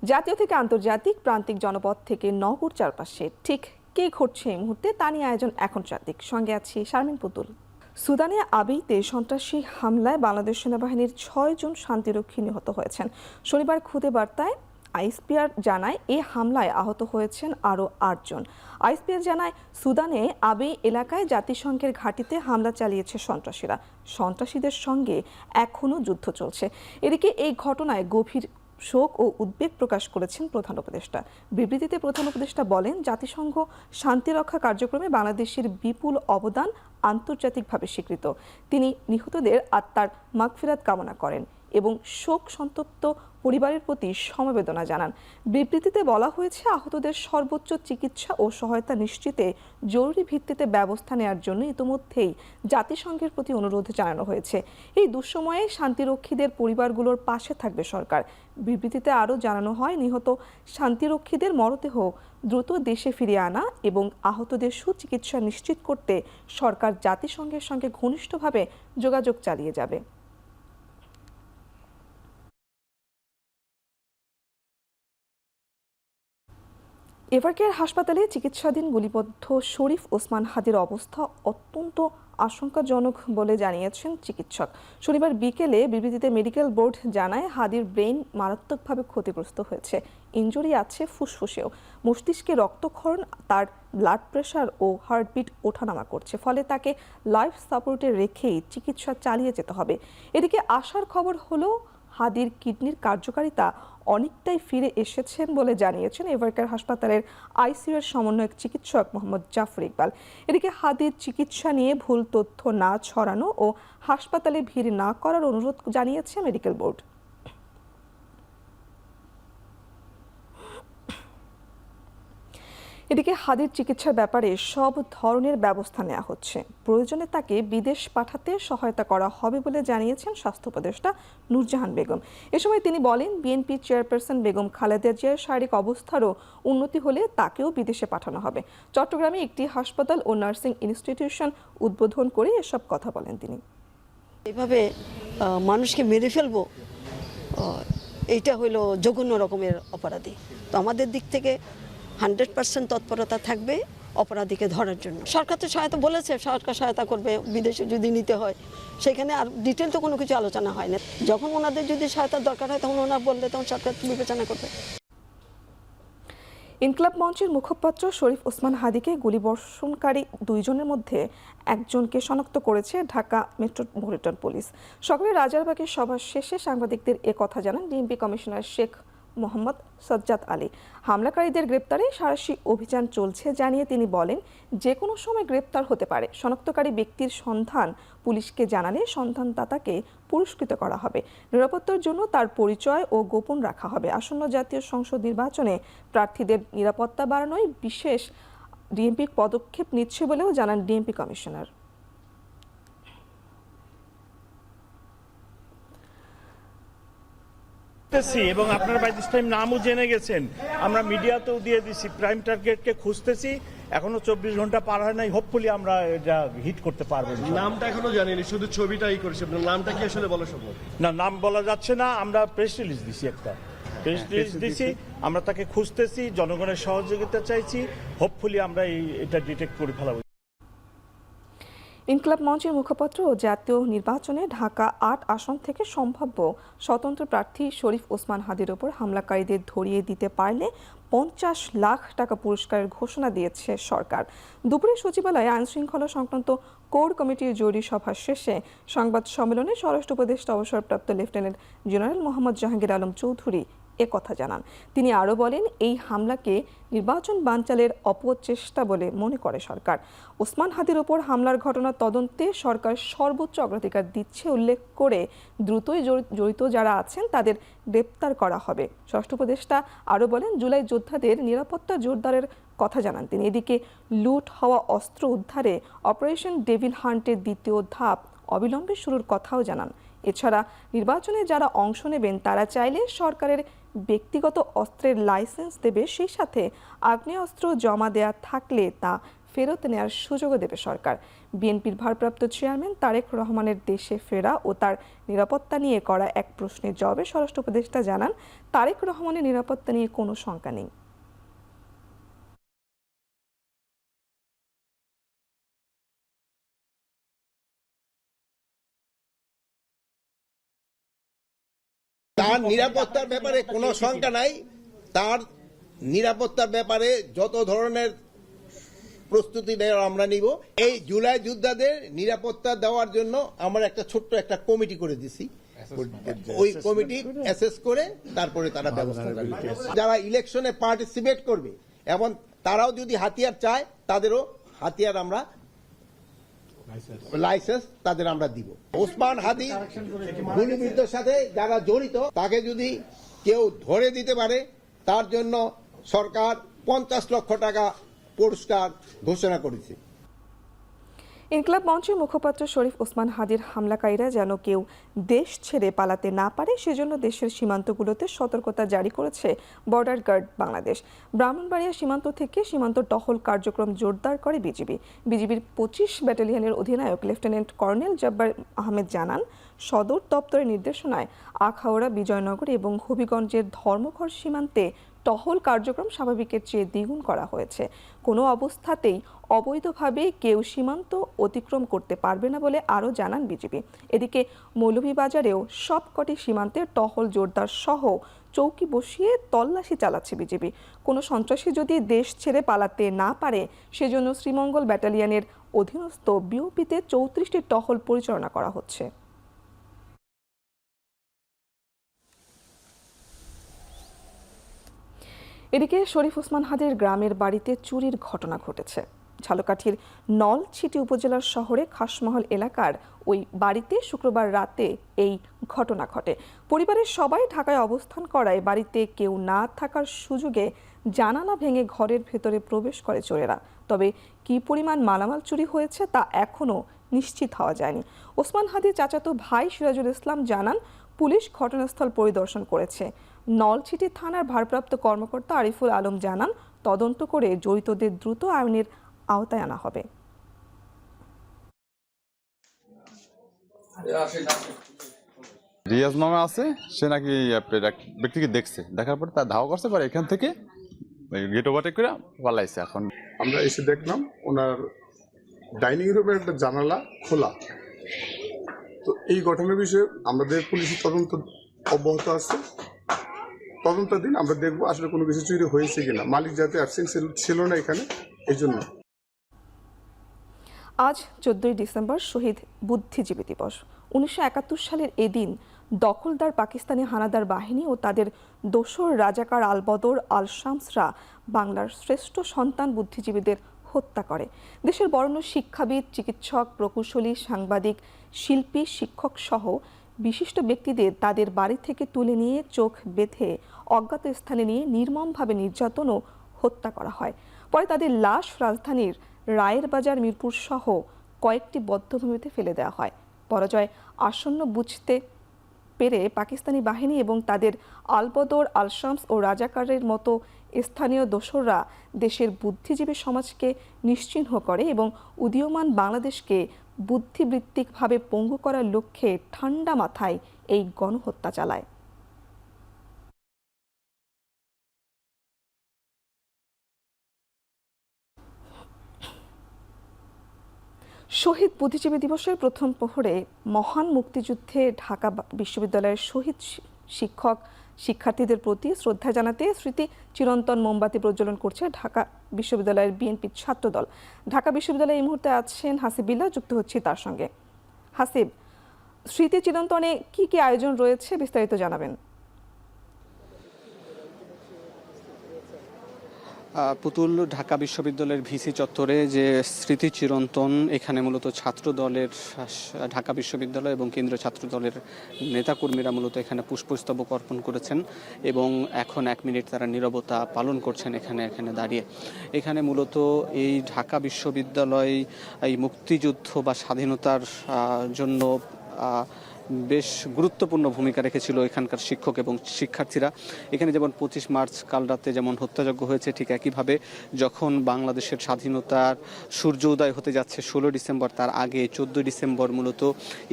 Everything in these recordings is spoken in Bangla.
জাতীয় থেকে আন্তর্জাতিক, প্রান্তিক জনপদ থেকে নগর চারপাশে ঠিক কি ঘটছে এই মুহূর্তে তা নিয়ে আয়োজন এখন চারদিক। সঙ্গে আছি শারমিন পুতুল। সুদানে আবিতে সন্ত্রাসী হামলায় বাংলাদেশ সেনাবাহিনীর 6 জন শান্তিরক্ষী নিহত হয়েছেন। শনিবার খুদে বার্তায় আইএসপিআর জানায় এই হামলায় আহত হয়েছেন আরও 8 জন। আইএসপিআর জানায় সুদানে আবি এলাকায় জাতিসংঘের ঘাঁটিতে হামলা চালিয়েছে সন্ত্রাসীরা। সন্ত্রাসীদের সঙ্গে এখনও যুদ্ধ চলছে। এদিকে এই ঘটনায় গভীর শোক ও উদ্বেগ প্রকাশ করেছেন প্রধান উপদেষ্টা। বিবৃতিতে প্রধান উপদেষ্টা বলেন, জাতিসংঘ শান্তিরক্ষা কার্যক্রমে বাংলাদেশের বিপুল অবদান আন্তর্জাতিকভাবে স্বীকৃত। তিনি নিহতদের আত্মার মাগফিরাত কামনা করেন এবং শোক সন্তপ্ত পরিবারের প্রতি সমবেদনা জানান। বিবৃতিতে বলা হয়েছে, আহতদের সর্বোচ্চ চিকিৎসা ও সহায়তা নিশ্চিতে জরুরি ভিত্তিতে ব্যবস্থা নেওয়ার জন্য ইতিমধ্যেই জাতিসংঘের প্রতি অনুরোধ জানানো হয়েছে। এই দুঃসময়ে শান্তিরক্ষীদের পরিবারগুলোর পাশে থাকবে সরকার। বিবৃতিতে আরও জানানো হয়, নিহত শান্তিরক্ষীদের মরদেহ দ্রুত দেশে ফিরিয়ে আনা এবং আহতদের সুচিকিৎসা নিশ্চিত করতে সরকার জাতিসংঘের সঙ্গে ঘনিষ্ঠভাবে যোগাযোগ চালিয়ে যাবে। এভারকেয়ার হাসপাতালে চিকিৎসাধীন গুলিবদ্ধ শরীফ ওসমান হাদির অবস্থা অত্যন্ত আশঙ্কাজনক বলে জানিয়েছেন চিকিৎসক। শনিবার বিকেলে বিবৃতিতে মেডিকেল বোর্ড জানায়, হাদির ব্রেইন মারাত্মকভাবে ক্ষতিগ্রস্ত হয়েছে। ইনজুরি আছে ফুসফুসেও। মস্তিষ্কে রক্তক্ষরণ, তার ব্লাড প্রেশার ও হার্টবিট ওঠানামা করছে, ফলে তাকে লাইফ সাপোর্টে রেখেই চিকিৎসা চালিয়ে যেতে হবে। এদিকে আশার খবর হলো, হাদির কিডনির কার্যকারিতা অনেকটাই ফিরে এসেছেন বলে জানিয়েছেন এভারকেয়ার হাসপাতালের আইসিইউ এর সমন্বয়ক চিকিৎসক মোহাম্মদ জাফর ইকবাল। এদিকে হাদির চিকিৎসা নিয়ে ভুল তথ্য না ছড়ানো ও হাসপাতালে ভিড় না করার অনুরোধ জানিয়েছে মেডিকেল বোর্ড। এদিকে হাদির চিকিৎসার ব্যাপারে সব ধরনের ব্যবস্থা নেওয়া হচ্ছে। প্রয়োজনে তাকে বিদেশ পাঠাতে সহায়তা করা হবে বলে জানিয়েছেন স্বাস্থ্য উপদেষ্টা নূরজাহান বেগম। এ সময় তিনি বলেন, বিএনপি চেয়ারপারসন বেগম খালেদা জিয়ার শারীরিক অবস্থারও উন্নতি হলে তাকেও বিদেশে পাঠানো হবে। চট্টগ্রামে একটি হাসপাতাল ও নার্সিং ইনস্টিটিউশন উদ্বোধন করে এসব কথা বলেন তিনি। এভাবে মানুষকে মেরে ফেলবো, এইটা হলো জঘন্য রকমের অপরাধী। তো আমাদের দিক থেকে 100% তৎপরতা থাকবে অপরাধীকে ধরার জন্য। সরকার তো সহায়তা বলেছে, সরকার সহায়তা করবে বিদেশে যদি নিতে হয়। সেখানে আর ডিটেল তো কোনো কিছু আলোচনা হয় না। যখন ওনাদের যদি সহায়তার দরকার হয় তখন ওনারা বললে তখন সরকার বিবেচনা করবে। ইনকিলাব মঞ্চের মুখপাত্র শরীফ ওসমান হাদিকে গুলিবর্ষণকারী 2 জনের মধ্যে একজনকে শনাক্ত করেছে ঢাকা মেট্রোপলিটন পুলিশ। সকালে রাজারবাগের সভা শেষে সাংবাদিকদের কথা জানান ডিএমপি কমিশনার শেখ মোহাম্মদ সাজ্জাদ আলী। হামলাকারীদের গ্রেপ্তারে সাঁড়াশি অভিযান চলছে জানিয়ে তিনি বলেন, যে কোনো সময় গ্রেপ্তার হতে পারে। শনাক্তকারী ব্যক্তির সন্ধান পুলিশকে জানালে সন্ধানদাতাকে পুরস্কৃত করা হবে। নিরাপত্তার জন্য তার পরিচয় ও গোপন রাখা হবে। আসন্ন জাতীয় সংসদ নির্বাচনে প্রার্থীদের নিরাপত্তা বাড়ানোয় বিশেষ ডিএমপি পদক্ষেপ নিচ্ছে বলেও জানান ডিএমপি কমিশনার। এবং আপনারা বাই দিস টাইম নামও জেনে গেছেন। আমরা মিডিয়াতেও দিয়ে দিছি, প্রাইম টার্গেটকে খুঁজতেছি। এখনো 24 ঘন্টা পার হয় নাই, হোপফুলি আমরা এটা হিট করতে পারবো। নামটা এখনো জানিনি, শুধু ছবিটাই করেছি। আপনার নামটা কি আসলে বলা সম্ভব না? নাম বলা যাচ্ছে না। আমরা প্রেস রিলিজ দিছি, একটা প্রেস রিলিজ দিছি। আমরা তাকে খুঁজতেছি, জনগণের সহযোগিতা চাইছি। হোপফুলি আমরা এটা ডিটেক্ট করে ফেলাবো। ইনকিলাব মঞ্চের মুখপাত্র ও জাতীয় নির্বাচনে ঢাকা 8 আসন থেকে সম্ভাব্য স্বতন্ত্র প্রার্থী শরীফ ওসমান হাদির ওপর হামলাকারীদের ধরিয়ে দিতে পারলে 50 লাখ টাকা পুরস্কারের ঘোষণা দিয়েছে সরকার। দুপুরে সচিবালয়ে আইনশৃঙ্খলা সংক্রান্ত কোর কমিটির জরুরি সভা শেষে সংবাদ সম্মেলনে স্বরাষ্ট্র উপদেষ্টা অবসরপ্রাপ্ত লেফটেন্যান্ট জেনারেল মোহাম্মদ জাহাঙ্গীর আলম চৌধুরী কথা জানান। তিনি আরও বলেন, এই হামলাকে নির্বাচন বানচালের অপচেষ্টা বলে মনে করে সরকার। ওসমান হাদির ওপর হামলার ঘটনার তদন্তে সরকার সর্বোচ্চ অগ্রাধিকার দিচ্ছে উল্লেখ করে দ্রুতই জড়িত যারা আছেন তাদের গ্রেপ্তার করা হবে। স্বরাষ্ট্র উপদেষ্টা আরও বলেন, জুলাই যোদ্ধাদের নিরাপত্তা জোরদারের কথা জানান তিনি। এদিকে লুট হওয়া অস্ত্র উদ্ধারে অপারেশন ডেভিল হান্টের 2য় ধাপ অবিলম্বে শুরুর কথাও জানান। এছাড়া নির্বাচনে যারা অংশ নেবেন তারা চাইলে সরকারের ব্যক্তিগত অস্ত্রের লাইসেন্স দেবে, সেই সাথে আগ্নেয়াস্ত্র জমা দেয়া থাকলে তা ফেরত নেওয়ার সুযোগও দেবে সরকার। বিএনপির ভারপ্রাপ্ত চেয়ারম্যান তারেক রহমানের দেশে ফেরা ও তার নিরাপত্তা নিয়ে করা এক প্রশ্নের জবাবে স্বরাষ্ট্র উপদেষ্টা জানান, তারেক রহমানের নিরাপত্তা নিয়ে কোনো শঙ্কা নেই। তার নিরাপত্তার ব্যাপারে কোনো শঙ্কা নাই। তার নিরাপত্তার ব্যাপারে যত ধরনের প্রস্তুতি নেওয়ার আমরা নিব। এই জুলাই যোদ্ধাদের নিরাপত্তা দেওয়ার জন্য আমরা একটা ছোট্ট একটা কমিটি করে দিছি। ওই কমিটি অ্যাসেস করে তারপরে তারা ব্যবস্থা করবে। যারা ইলেকশনে পার্টিসিপেট করবে এবং তারাও যদি হাতিয়ার চায়, তাদেরও হাতিয়ার আমরা লাইসেন্স তাদের আমরা দিব। ওসমান হাদি গুলিবিদ্ধের সাথে যারা জড়িত, তাকে যদি কেউ ধরে দিতে পারে, তার জন্য সরকার 50 লক্ষ টাকা পুরস্কার ঘোষণা করেছে। ইনকিলাব মঞ্চের মুখপাত্র শরীফ ওসমান হাদির হামলাকারীরা যেন কেউ দেশ ছেড়ে পালাতে না পারে সেজন্য দেশের সীমান্তগুলোতে সতর্কতা জারি করেছে বর্ডার গার্ড বাংলাদেশ। ব্রাহ্মণবাড়িয়া সীমান্ত থেকে সীমান্ত টহল কার্যক্রম জোরদার করে বিজিবির 25 ব্যাটালিয়নের অধিনায়ক লেফটেন্যান্ট কর্নেল জব্বার আহমেদ জানান, সদর দপ্তরের নির্দেশনায় আখাউড়া, বিজয়নগর এবং হবিগঞ্জের ধর্মঘর সীমান্তে টহল কার্যক্রম স্বাভাবিকের চেয়ে দ্বিগুণ করা হয়েছে। কোনো অবস্থাতেই অবৈধভাবে কেউ সীমান্ত অতিক্রম করতে পারবে না বলে আরও জানান বিজিবি। এদিকে মৌলভীবাজারেও সবকটি সীমান্তে টহল জোরদার সহ চৌকি বসিয়ে তল্লাশি চালাচ্ছে বিজিবি। কোনো সন্ত্রাসী যদি দেশ ছেড়ে পালাতে না পারে সেজন্য শ্রীমঙ্গল ব্যাটালিয়নের অধীনস্থ বিওপিতে 34টি টহল পরিচালনা করা হচ্ছে। এদিকে শরীফ ওসমান হাদির গ্রামের বাড়িতে চুরির ঘটনা ঘটেছে। ঝালকাঠির নলছিটি উপজেলার শহরে খাসমহল এলাকার ওই বাড়িতে শুক্রবার রাতে এই ঘটনা ঘটে। পরিবারের সবাই ঢাকায় অবস্থান করায় বাড়িতে কেউ না থাকার সুযোগে জানালা ভেঙে ঘরের ভেতরে প্রবেশ করে চোরেরা। তবে কী পরিমাণ মালামাল চুরি হয়েছে তা এখনও নিশ্চিত হওয়া যায়নি। ওসমান হাদির চাচাতো ভাই সিরাজুল ইসলাম জানান, পুলিশ ঘটনাস্থল পরিদর্শন করেছে। নলছিটি থানার ভারপ্রাপ্ত কর্মকর্তা আরিফুল আলম জানান, তদন্ত করে জড়িতদের দ্রুত আইনের আওতায় আনা হবে। রিয়াজ মামা আছে, সে নাকি এক ব্যক্তিকে দেখছে, দেখার পর তার ধাওয়া করছে, পরে এখান থেকে গেট ওভারটেক করে পালাইছে। এখন আমরা এসে দেখলাম ওনার ডাইনিং রুমের একটা জানালা খোলা। তো এই ঘটনার বিষয়ে আমাদের পুলিশের তদন্ত অব্যাহত আছে। তদন্তাধীন আমরা দেখবো আসলে কোনো কিছু চুরি হয়েছে কিনা। মালিক যাতে অ্যাবসেন্ট ছিল না এখানে, এই জন্য। আজ 14 ডিসেম্বর শহীদ বুদ্ধিজীবী দিবস। 1971 সালের এদিন দখলদার পাকিস্তানি হানাদার বাহিনী ও তাদের দোসর রাজাকার আলবদর আল শামসরা বাংলার শ্রেষ্ঠ সন্তান বুদ্ধিজীবীদের হত্যা করে। দেশের বরেণ্য শিক্ষাবিদ, চিকিৎসক, প্রকৌশলী, সাংবাদিক, শিল্পী, শিক্ষক সহ বিশিষ্ট ব্যক্তিদের তাদের বাড়ি থেকে তুলে নিয়ে চোখ বেঁধে অজ্ঞাত স্থানে নিয়ে নির্মমভাবে নির্যাতন ও হত্যা করা হয়। পরে তাদের লাশ রাজধানীর রায়ের বাজার, মিরপুর সহ কয়েকটি বধ্যভূমিতে ফেলে দেওয়া হয়। পরাজয় আসন্ন বুঝতে পেরে পাকিস্তানি বাহিনী এবং তাদের আলবদর, আল শামস ও রাজাকারের মতো স্থানীয় দোসররা দেশের বুদ্ধিজীবী সমাজকে নিশ্চিহ্ন করে এবং উদীয়মান বাংলাদেশকে বুদ্ধিবৃত্তিকভাবে পঙ্গু করার লক্ষ্যে ঠান্ডা মাথায় এই গণহত্যা চালায়। শহীদ বুদ্ধিজীবী দিবসের প্রথম প্রহরে মহান মুক্তিযুদ্ধে ঢাকা বিশ্ববিদ্যালয়ের শহীদ শিক্ষক শিক্ষার্থীদের প্রতি শ্রদ্ধা জানাতে স্মৃতি চিরন্তন মোমবাতি প্রজ্বলন করছে ঢাকা বিশ্ববিদ্যালয়ের বিএনপি ছাত্রদল। ঢাকা বিশ্ববিদ্যালয়ে এই মুহূর্তে আছেন হাসিবুল্লাহ, যুক্ত হচ্ছি তার সঙ্গে। হাসিব, স্মৃতি চিরন্তনে কি কি আয়োজন রয়েছে বিস্তারিত জানাবেন। পুতুল, ঢাকা বিশ্ববিদ্যালয়ের ভিসি চত্বরে যে স্মৃতি চিরন্তন, এখানে মূলত ছাত্র দলের, ঢাকা বিশ্ববিদ্যালয় এবং কেন্দ্রীয় ছাত্র দলের নেতাকর্মীরা মূলত এখানে পুষ্পস্তবক অর্পণ করেছেন এবং এখন 1 মিনিট তারা নীরবতা পালন করছেন এখানে দাঁড়িয়ে। এখানে মূলত এই ঢাকা বিশ্ববিদ্যালয় এই মুক্তিযুদ্ধ বা স্বাধীনতার জন্য বেশ গুরুত্বপূর্ণ ভূমিকা রেখেছিল এখানকার শিক্ষক এবং শিক্ষার্থীরা। এখানে যেমন 25 মার্চ কাল রাতে যেমন হত্যাযজ্ঞ হয়েছে, ঠিক একইভাবে যখন বাংলাদেশের স্বাধীনতার সূর্য উদয় হতে যাচ্ছে 16 ডিসেম্বর, তার আগে 14 ডিসেম্বর মূলত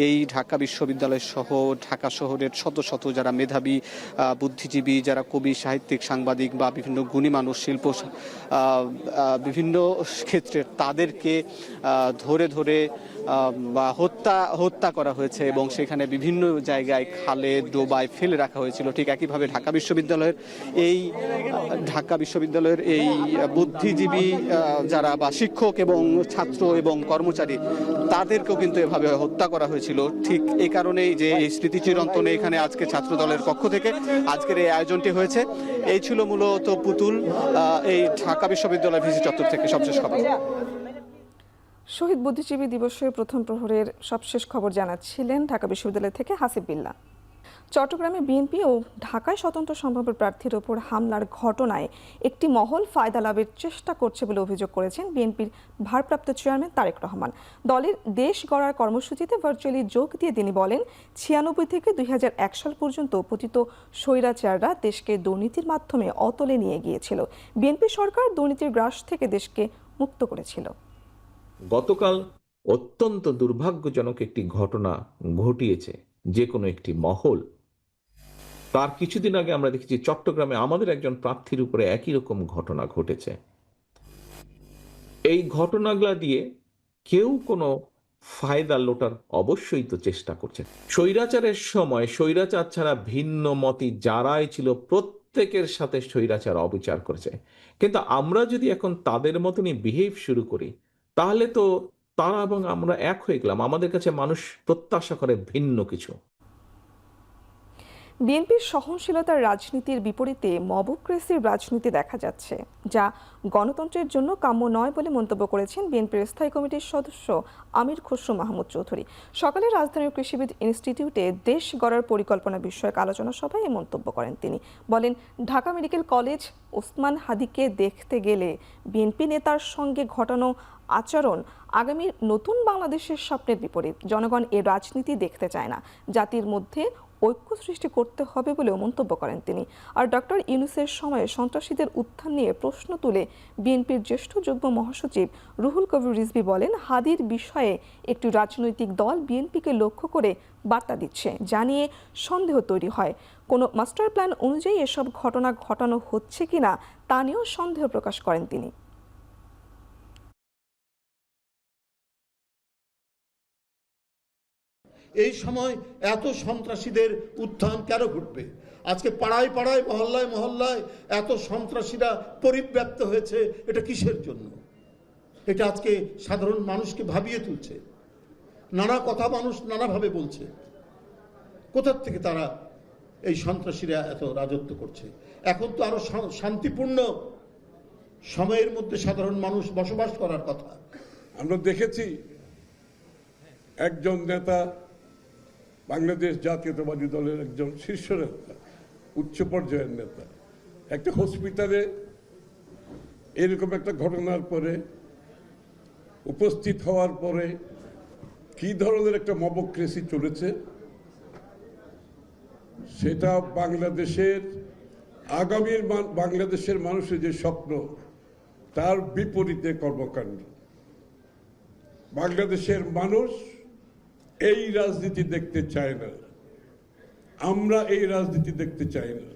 এই ঢাকা বিশ্ববিদ্যালয় সহ ঢাকা শহরের শত শত যারা মেধাবী বুদ্ধিজীবী, যারা কবি, সাহিত্যিক, সাংবাদিক বা বিভিন্ন গুণী মানুষ, শিল্প বিভিন্ন ক্ষেত্রে তাদেরকে ধরে ধরে বা হত্যা করা হয়েছে এবং সেখানে বিভিন্ন জায়গায় খালে ডোবায় ফেলে রাখা হয়েছিল। ঠিক একইভাবে ঢাকা বিশ্ববিদ্যালয়ের এই বুদ্ধিজীবী যারা বা শিক্ষক এবং ছাত্র এবং কর্মচারী, তাদেরকেও কিন্তু এভাবে হত্যা করা হয়েছিল। ঠিক এই কারণেই যে এই স্মৃতিচিরন্তনে এখানে আজকে ছাত্র দলের পক্ষ থেকে আজকের এই আয়োজনটি হয়েছে। এই ছিল মূলত পুতুল এই ঢাকা বিশ্ববিদ্যালয় ভিসি চত্বর থেকে সবশেষ খবর। শহীদ বুদ্ধিজীবী দিবসের প্রথম প্রহরের সবশেষ খবর জানাচ্ছিলেন ঢাকা বিশ্ববিদ্যালয় থেকে হাসিব বিল্লাহ। চট্টগ্রামে বিএনপি ও ঢাকায় স্বতন্ত্র সম্ভাব্য প্রার্থীর ওপর হামলার ঘটনায় একটি মহল ফায়দা লাভের চেষ্টা করছে বলে অভিযোগ করেছেন বিএনপির ভারপ্রাপ্ত চেয়ারম্যান তারেক রহমান। দলের দেশ গড়ার কর্মসূচিতে ভার্চুয়ালি যোগ দিয়ে তিনি বলেন, 96 থেকে 2001 সাল পর্যন্ত পতিত স্বৈরাচাররা দেশকে দুর্নীতির মাধ্যমে অতলে নিয়ে গিয়েছিল। বিএনপি সরকার দুর্নীতির গ্রাস থেকে দেশকে মুক্ত করেছিল। গতকাল অত্যন্ত দুর্ভাগ্যজনক একটি ঘটনা ঘটিয়েছে যে কোনো একটি মহল। তার কিছুদিন আগে আমরা দেখেছি চট্টগ্রামে আমাদের একজন প্রার্থীর উপরে একই রকম ঘটনা ঘটেছে। এই ঘটনাগুলা দিয়ে কেউ কোনো ফায়দা লোটার অবশ্যই তো চেষ্টা করছে। স্বৈরাচারের সময় স্বৈরাচার ছাড়া ভিন্ন মতি যারাই ছিল প্রত্যেকের সাথে স্বৈরাচার অবিচার করেছে। কিন্তু আমরা যদি এখন তাদের মতনই বিহেভ শুরু করি, তাহলে তো তারা এবং আমরা এক হয়ে গেলাম। আমাদের কাছে মানুষ প্রত্যাশা করে ভিন্ন কিছু। বিএনপির সহনশীলতার রাজনীতির বিপরীতে মবক্রেসির রাজনীতি দেখা যাচ্ছে, যা গণতন্ত্রের জন্য কাম্য নয় বলে মন্তব্য করেছেন বিএনপির স্থায়ী কমিটির সদস্য আমির খসরু মাহমুদ চৌধুরী। সকালে রাজধানীর কৃষিবিদ ইনস্টিটিউটে দেশ গড়ার পরিকল্পনা বিষয়ক আলোচনা সভায় এই মন্তব্য করেন তিনি। বলেন, ঢাকা মেডিকেল কলেজ ওসমান হাদিকে দেখতে গেলে বিএনপি নেতার সঙ্গে ঘটানো আচরণ আগামীর নতুন বাংলাদেশের স্বপ্নের বিপরীত। জনগণ এ রাজনীতি দেখতে চায় না, জাতির মধ্যে ঐক্য সৃষ্টি করতে হবে বলেও মন্তব্য করেন তিনি। আর ডক্টর ইউনূসের সময়ে সন্ত্রাসীদের উত্থান নিয়ে প্রশ্ন তুলে বিএনপির জ্যেষ্ঠ যুগ্ম মহাসচিব রুহুল কবির রিজভী বলেন, হাদির বিষয়ে একটি রাজনৈতিক দল বিএনপিকে লক্ষ্য করে বার্তা দিচ্ছে, যা নিয়ে সন্দেহ তৈরি হয়। কোনো মাস্টার প্ল্যান অনুযায়ী এসব ঘটনা ঘটানো হচ্ছে কিনা তা নিয়েও সন্দেহ প্রকাশ করেন তিনি। এই সময় এত সন্ত্রাসীদের উত্থান কেন ঘটবে? আজকে পাড়ায় পাড়ায়, মহল্লায় মহল্লায় এত সন্ত্রাসীরা পরিব্যাপ্ত হয়েছে, এটা কিসের জন্য? এটা আজকে সাধারণ মানুষকে ভাবিয়ে তুলছে। নানা কথা মানুষ নানাভাবে বলছে। কোথার থেকে তারা এই সন্ত্রাসীরা এত রাজত্ব করছে? এখন তো আরো শান্তিপূর্ণ সময়ের মধ্যে সাধারণ মানুষ বসবাস করার কথা। আমরা দেখেছি একজন নেতা, বাংলাদেশ জাতীয়তাবাদী দলের একজন শীর্ষ নেতা, উচ্চ পর্যায়ের নেতা, একটা হসপিটালে এরকম একটা ঘটনার পরে উপস্থিত হওয়ার পরে কি ধরনের একটা মবক্রেসি চলেছে, সেটা বাংলাদেশের আগামীর বাংলাদেশের মানুষের যে স্বপ্ন, তার বিপরীতে কর্মকাণ্ড। বাংলাদেশের মানুষ এই রাজনীতি দেখতে চায় না, আমরা এই রাজনীতি দেখতে চাই না।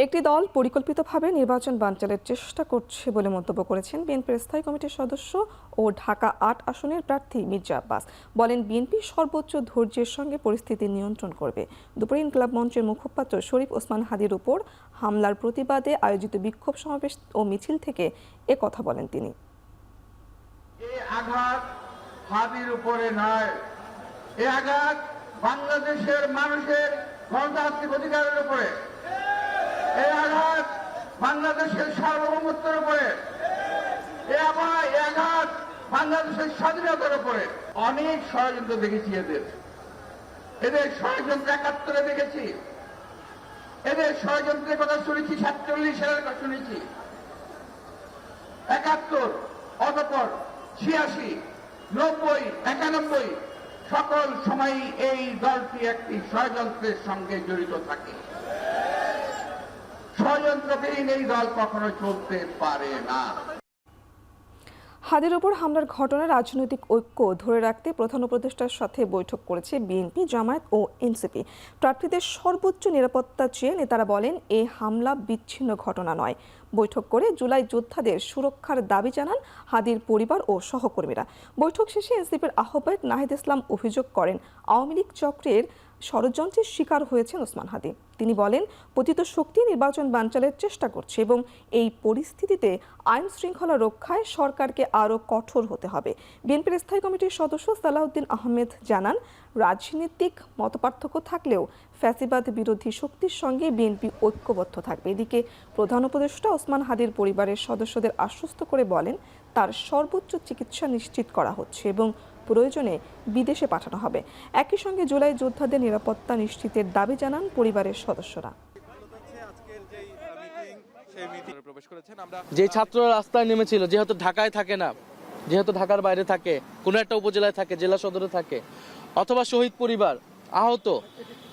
একটি দল পরিকল্পিতভাবে নির্বাচন বানচালের চেষ্টা করছে বলে মন্তব্য করেছেন বিএনপির স্থায়ী কমিটির সদস্য ও ঢাকা 8 আসনের প্রার্থী মির্জা আব্বাস। বলেন, বিএনপি সর্বোচ্চ ধৈর্যের সঙ্গে পরিস্থিতি নিয়ন্ত্রণ করবে। দুপুরে ইনকিলাব মঞ্চের মুখপাত্র শরীফ ওসমান হাদির উপর হামলার প্রতিবাদে আয়োজিত বিক্ষোভ সমাবেশ ও মিছিল থেকে কথা বলেন তিনি। এই আঘাত হাদির উপরে নয়, এই আঘাত বাংলাদেশের মানুষের গণতান্ত্রিক অধিকারের উপরে, এই আঘাত বাংলাদেশের সার্বভৌমত্বের উপরে, এই আঘাত বাংলাদেশের স্বাধীনতার উপরে। অনেক ষড়যন্ত্র দেখেছি, এদের ষড়যন্ত্র 71-এ দেখেছি, এদের ষড়যন্ত্রের কথা শুনেছি, 47 সালের কথা শুনেছি, 71, অতঃপর 86, 90, 91, সকল সময়ই এই দলটি একটি ষড়যন্ত্রের সঙ্গে জড়িত থাকে। ষড়যন্ত্রবিহীন এই দল কখনো চলতে পারে না। হাদির ওপর হামলার ঘটনায় রাজনৈতিক ঐক্য ধরে রাখতে প্রধান উপদেষ্টার সাথে বৈঠক করেছে বিএনপি, জামায়াত ও এনসিপি। প্রার্থীদের সর্বোচ্চ নিরাপত্তা চেয়ে নেতারা বলেন এই হামলা বিচ্ছিন্ন ঘটনা নয়। বৈঠক করে জুলাই যোদ্ধাদের সুরক্ষার দাবি জানান হাদির পরিবার ও সহকর্মীরা। বৈঠক শেষে এনসিপির আহ্বায়ক নাহিদ ইসলাম অভিযোগ করেন আওয়ামী লীগ চক্রের ষড়যন্ত্রের শিকার হয়েছেন ওসমান হাদি। তিনি বলেন পতিত শক্তি নির্বাচন বানচালের চেষ্টা করছে এবং এই পরিস্থিতিতে আইন শৃঙ্খলা রক্ষায় সরকারকে আরও কঠোর হতে হবে। বিএনপির স্থায়ী কমিটির সদস্য সালাউদ্দিন আহমেদ জানান রাজনৈতিক মতপার্থক্য থাকলেও ফ্যাসিবাদ বিরোধী শক্তির সঙ্গে বিএনপি ঐক্যবদ্ধ থাকবে। এদিকে প্রধান উপদেষ্টা ওসমান হাদির পরিবারের সদস্যদের আশ্বস্ত করে বলেন তার সর্বোচ্চ চিকিৎসা নিশ্চিত করা হচ্ছে এবং প্রয়োজনে বিদেশে পাঠানো হবে। একই সঙ্গে জুলাই যোদ্ধাদের নিরাপত্তা নিশ্চিতের দাবি জানান পরিবারের সদস্যরা। যে ছাত্ররা রাস্তায় নেমেছিল, যেহেতু ঢাকায় থাকে না, যেহেতু ঢাকার বাইরে থাকে, কোনো একটা উপজেলায় থাকে, জেলা সদরে থাকে, অথবা শহীদ পরিবার আহত,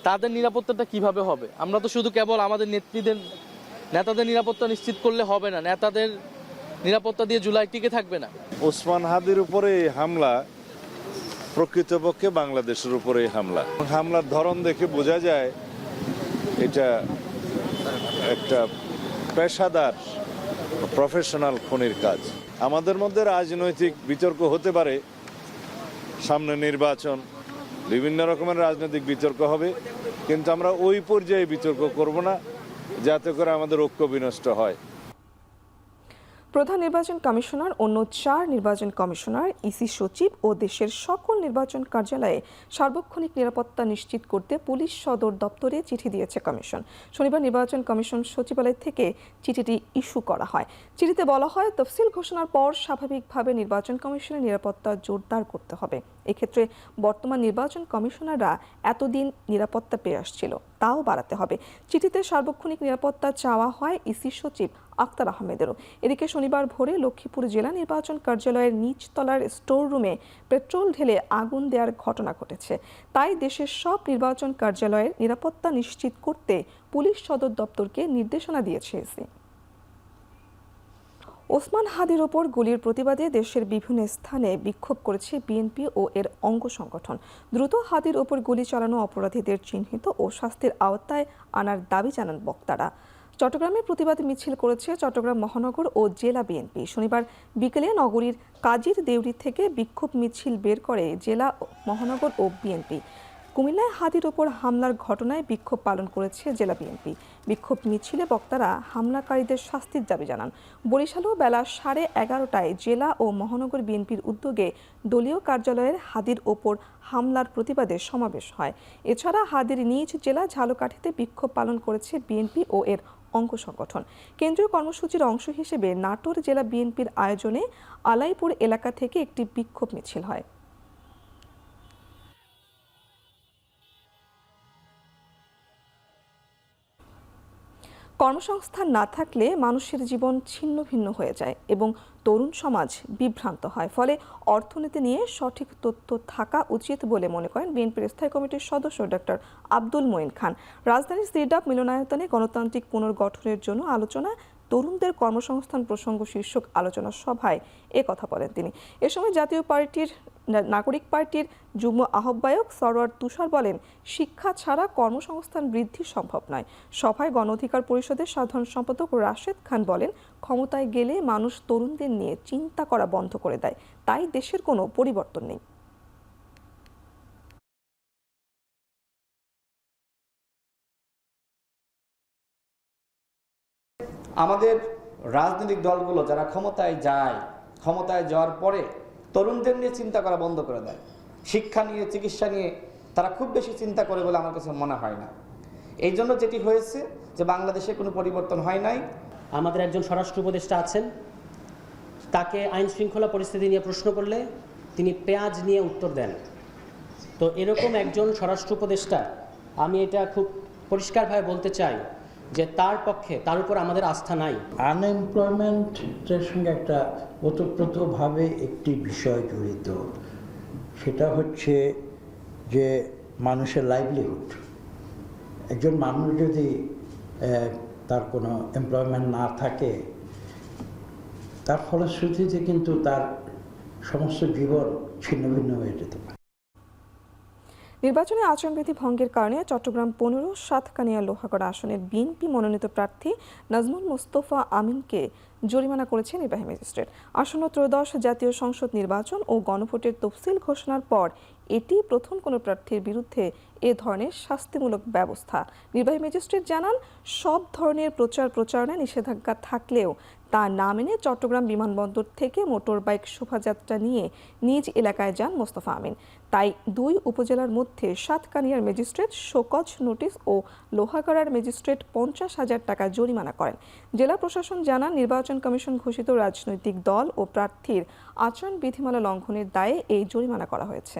তাদের নিরাপত্তাটা কিভাবে হবে? আমরা তো শুধু কেবল আমাদের নেতাদের নিরাপত্তা নিশ্চিত করলে হবে না, নেতাদের নিরাপত্তা দিয়ে জুলাই টিকে থাকবে না। ওসমান হাদির উপরে হামলা প্রকৃতপক্ষে বাংলাদেশের উপরে হামলার ধরন দেখে বোঝা যায় এটা একটা পেশাদার প্রফেশনাল খুনির কাজ। আমাদের মধ্যে রাজনৈতিক বিতর্ক হতে পারে, সামনে নির্বাচন, বিভিন্ন রকমের রাজনৈতিক বিতর্ক হবে, কিন্তু আমরা ওই পর্যায়ে বিতর্ক করব না যাতে করে আমাদের ঐক্য বিনষ্ট হয়। প্রধান নির্বাচন কমিশনার, অন্য 4 নির্বাচন কমিশনার, ইসি সচিব ও দেশের সকল নির্বাচন কার্যালয়ে সার্বক্ষণিক নিরাপত্তা নিশ্চিত করতে পুলিশ সদর দপ্তরে চিঠি দিয়েছে কমিশন। শনিবার নির্বাচন কমিশন সচিবালয় থেকে চিঠিটি ইস্যু করা হয়। চিঠিতে বলা হয় তফসিল ঘোষণার পর স্বাভাবিকভাবে নির্বাচন কমিশনের নিরাপত্তা জোরদার করতে হবে। এক্ষেত্রে বর্তমান নির্বাচন কমিশনাররা এতদিন নিরাপত্তা পেয়ে আসছিল, তাও বাড়াতে হবে। চিঠিতে সার্বক্ষণিক নিরাপত্তা চাওয়া হয় ইসি সচিব আক্তার আহমেদেরও। এদিকে শনিবার ভোরে লক্ষ্মীপুর জেলা নির্বাচন কার্যালয়ের নিচতলার স্টোর রুমে পেট্রোল ঢেলে আগুন দেওয়ার ঘটনা ঘটেছে। তাই দেশের সব নির্বাচন কার্যালয়ের নিরাপত্তা নিশ্চিত করতে পুলিশ সদর দপ্তরকে নির্দেশনা দিয়েছে ইসি। ওসমান হাদির ওপর গুলির প্রতিবাদে দেশের বিভিন্ন স্থানে বিক্ষোভ করেছে বিএনপি ও এর অঙ্গ সংগঠন। দ্রুত হাদির ওপর গুলি চালানো অপরাধীদের চিহ্নিত ও শাস্তির আওতায় আনার দাবি জানান বক্তারা। চট্টগ্রামে প্রতিবাদ মিছিল করেছে চট্টগ্রাম মহানগর ও জেলা বিএনপি। শনিবার বিকেলে নগরীর কাজীর দেউরি থেকে বিক্ষোভ মিছিল বের করে জেলা, মহানগর ও বিএনপি। কুমিল্লায় হাদির ওপর হামলার ঘটনায় বিক্ষোভ পালন করেছে জেলা বিএনপি। বিক্ষোভ মিছিলে বক্তারা হামলাকারীদের শাস্তির দাবি জানান। বরিশালেও বেলা 11:30টায় জেলা ও মহানগর বিএনপির উদ্যোগে দলীয় কার্যালয়ের হাদির ওপর হামলার প্রতিবাদে সমাবেশ হয়। এছাড়া হাদির নিজ জেলা ঝালকাঠিতে বিক্ষোভ পালন করেছে বিএনপি ও এর অঙ্গ সংগঠন। কেন্দ্রীয় কর্মসূচির অংশ হিসেবে নাটোর জেলা বিএনপির আয়োজনে আলাইপুর এলাকা থেকে একটি বিক্ষোভ মিছিল হয়। কর্মসংস্থান না থাকলে মানুষের জীবন ছিন্ন ভিন্ন হয়ে যায় এবং তরুণ সমাজ বিভ্রান্ত হয়। ফলে অর্থনীতি নিয়ে সঠিক তথ্য থাকা উচিত বলে মনে করেন বিএনপির স্থায়ী কমিটির সদস্য ডক্টর আব্দুল মঈন খান। রাজধানীর সিরডাপ মিলনায়তনে গণতান্ত্রিক পুনর্গঠনের জন্য আলোচনা, তরুণদের কর্মসংস্থান প্রসঙ্গ শীর্ষক আলোচনা সভায় কথা বলেন তিনি। এ সময় জাতীয় পার্টির নাগরিক পার্টির যুগ্ম আহ্বায়ক সরওয়ার তুষার বলেন, শিক্ষা ছাড়া কর্মসংস্থান বৃদ্ধি সম্ভব নয়। সভায় গণ অধিকার পরিষদের সাধারণ সম্পাদক রাশেদ খান বলেন, ক্ষমতায় গেলে মানুষ তরুণদের নিয়ে চিন্তা করা বন্ধ করে দেয়, তাই দেশের কোনো পরিবর্তন নেই। আমাদের রাজনৈতিক দলগুলো যারা ক্ষমতায় যায়, ক্ষমতায় যাওয়ার পরে তরুণদের নিয়ে চিন্তা করা বন্ধ করে দেয়। শিক্ষা নিয়ে, চিকিৎসা নিয়ে তারা খুব বেশি চিন্তা করে বলে আমার কাছে মনে হয় না। এই জন্য যেটি হয়েছে যে বাংলাদেশে কোনো পরিবর্তন হয় নাই। আমাদের একজন স্বরাষ্ট্র উপদেষ্টা আছেন, তাকে আইন শৃঙ্খলা পরিস্থিতি নিয়ে প্রশ্ন করলে তিনি পেঁয়াজ নিয়ে উত্তর দেন। তো এরকম একজন স্বরাষ্ট্র উপদেষ্টা, আমি এটা খুব পরিষ্কারভাবে বলতে চাই যে তার পক্ষে, তার উপর আমাদের আস্থা নাই। আনএমপ্লয়মেন্টের সঙ্গে একটা ওতপ্রোতভাবে একটি বিষয় জড়িত, সেটা হচ্ছে যে মানুষের লাইভলিহুড, একজন মানুষ যদি তার কোনো এমপ্লয়মেন্ট না থাকে, তার ফলশ্রুতিতে কিন্তু তার সমস্ত জীবন ছিন্ন ভিন্ন হয়ে যেতে পারে। নির্বাচনে আচরণবিধি ভঙ্গের কারণে চট্টগ্রাম 15 সাতকানিয়া লোহাগড়া আসনের বিএনপি মনোনীত প্রার্থী নাজমুল মোস্তফা আমিনকে জরিমানা করেছে নির্বাহী ম্যাজিস্ট্রেট। আসন্ন ত্রয়োদশ জাতীয় সংসদ নির্বাচন ও গণভোটের তফসিল ঘোষণার পর এটি প্রথম কোনো প্রার্থীর বিরুদ্ধে এ ধরনের শাস্তিমূলক ব্যবস্থা। নির্বাহী ম্যাজিস্ট্রেট জানান, সব ধরনের প্রচারণায় নিষেধাজ্ঞা থাকলেও তা না মেনে চট্টগ্রাম বিমানবন্দর থেকে মোটরবাইক শোভাযাত্রা নিয়ে নিজ এলাকায় যান মোস্তফা আমিন। তাই দুই উপজেলার মধ্যে সাতকানিয়ার ম্যাজিস্ট্রেট শোকজ নোটিশ ও লোহাগড়ার ম্যাজিস্ট্রেট 50,000 টাকা জরিমানা করেন। জেলা প্রশাসন জানান, নির্বাচন কমিশন ঘোষিত রাজনৈতিক দল ও প্রার্থীর আচরণ বিধিমালা লঙ্ঘনের দায়ে এই জরিমানা করা হয়েছে।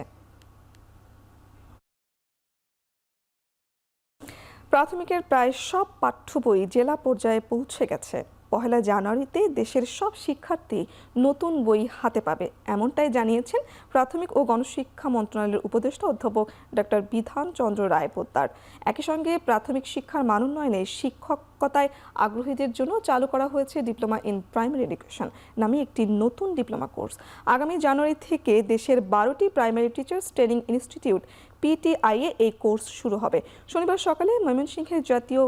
প্রাথমিকের প্রায় সব পাঠ্য বই জেলা পর্যায়ে পৌঁছে গেছে। 1 জানুয়ারিতে দেশের সব শিক্ষার্থী নতুন বই হাতে পাবে, এমনটাই জানিয়েছেন প্রাথমিক ও গণশিক্ষা মন্ত্রণালয়ের উপদেষ্টা অধ্যাপক ডক্টর বিধান চন্দ্র রায় পোদ্দার। একই সঙ্গে প্রাথমিক শিক্ষার মান উন্নয়নে শিক্ষকতায় আগ্রহীদের জন্য চালু করা হয়েছে ডিপ্লোমা ইন প্রাইমারি এডুকেশন নামে একটি নতুন ডিপ্লোমা কোর্স। আগামী জানুয়ারি থেকে দেশের 12টি প্রাইমারি টিচার্স ট্রেনিং ইনস্টিটিউট PTI-এ এই কোর্স শুরু হবে। শনিবার সকালে ময়মনসিংহের জাতীয়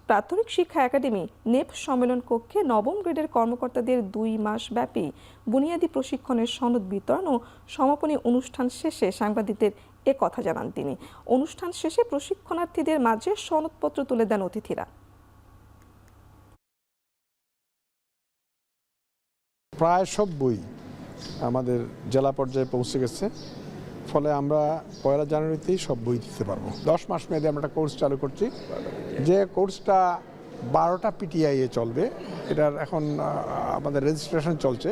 প্রাথমিক শিক্ষা একাডেমি নেপ সম্মেলন কক্ষে নবম গ্রেডের কর্মকর্তাদের 2 মাস ব্যাপী বুনিয়াদী প্রশিক্ষণের সনদ বিতরণ ও সমাপনী অনুষ্ঠান শেষে সাংবাদিকদের এ কথা জানান তিনি। অনুষ্ঠান শেষে প্রশিক্ষণার্থীদের মাঝে সনদপত্র তুলে দেন অতিথিরা। প্রায় সব বই আমাদের জেলা পর্যায়ে পৌঁছে গেছে, ফলে আমরা 1 জানুয়ারিতেই সব বই দিতে পারবো। 10 মাস মেয়াদে আমরা একটা কোর্স চালু করছি, যে কোর্সটা 12টা PTI-এ চলবে। এটার এখন আমাদের রেজিস্ট্রেশন চলছে।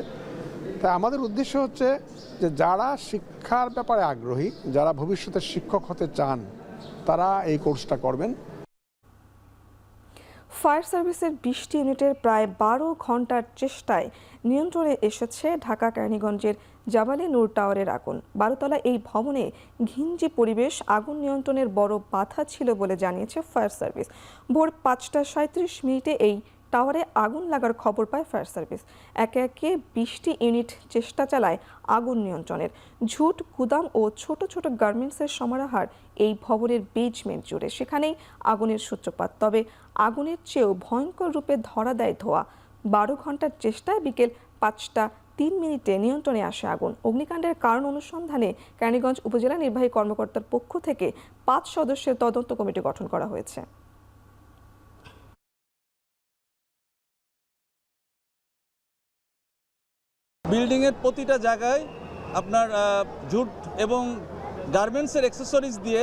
তাই আমাদের উদ্দেশ্য হচ্ছে যে যারা শিক্ষার ব্যাপারে আগ্রহী, যারা ভবিষ্যতে শিক্ষক হতে চান, তারা এই কোর্সটা করবেন। ফায়ার সার্ভিসের 20টি ইউনিটের প্রায় 12 ঘন্টার চেষ্টায় নিয়ন্ত্রণে এসেছে ঢাকা কেরানীগঞ্জের জাবালে নূর টাওয়ারের আগুন। 12 তলা এই ভবনে ঘিঞ্জি পরিবেশ আগুন নিয়ন্ত্রণের বড় বাধা ছিল বলে জানিয়েছে ফায়ার সার্ভিস। ভোর 5:37 এই টাওয়ারে আগুন লাগার খবর পায় ফায়ার সার্ভিস। একে একে 20টি ইউনিট চেষ্টা চালায় আগুন নিয়ন্ত্রণের। ঝুট, গুদাম ও ছোট ছোট গার্মেন্টসের সমারোহার এই ভবনের বেজমেন্ট জুড়ে, সেখানেই আগুনের সূত্রপাত। তবে আগুনের চেয়েও ভয়ঙ্কর রূপে ধরা দেয় ধোঁয়া। 12 ঘন্টার চেষ্টায় বিকেল 5:03 নিয়ন্ত্রণে আসে আগুন। অগ্নিকাণ্ডের কারণ অনুসন্ধানে কেরানীগঞ্জ উপজেলা নির্বাহী কর্মকর্তার পক্ষ থেকে 5 সদস্যের তদন্ত কমিটি গঠন করা হয়েছে। বিল্ডিংয়ের প্রতিটা জায়গায় আপনার জুট এবং গার্মেন্টসের অ্যাক্সেসরিজ দিয়ে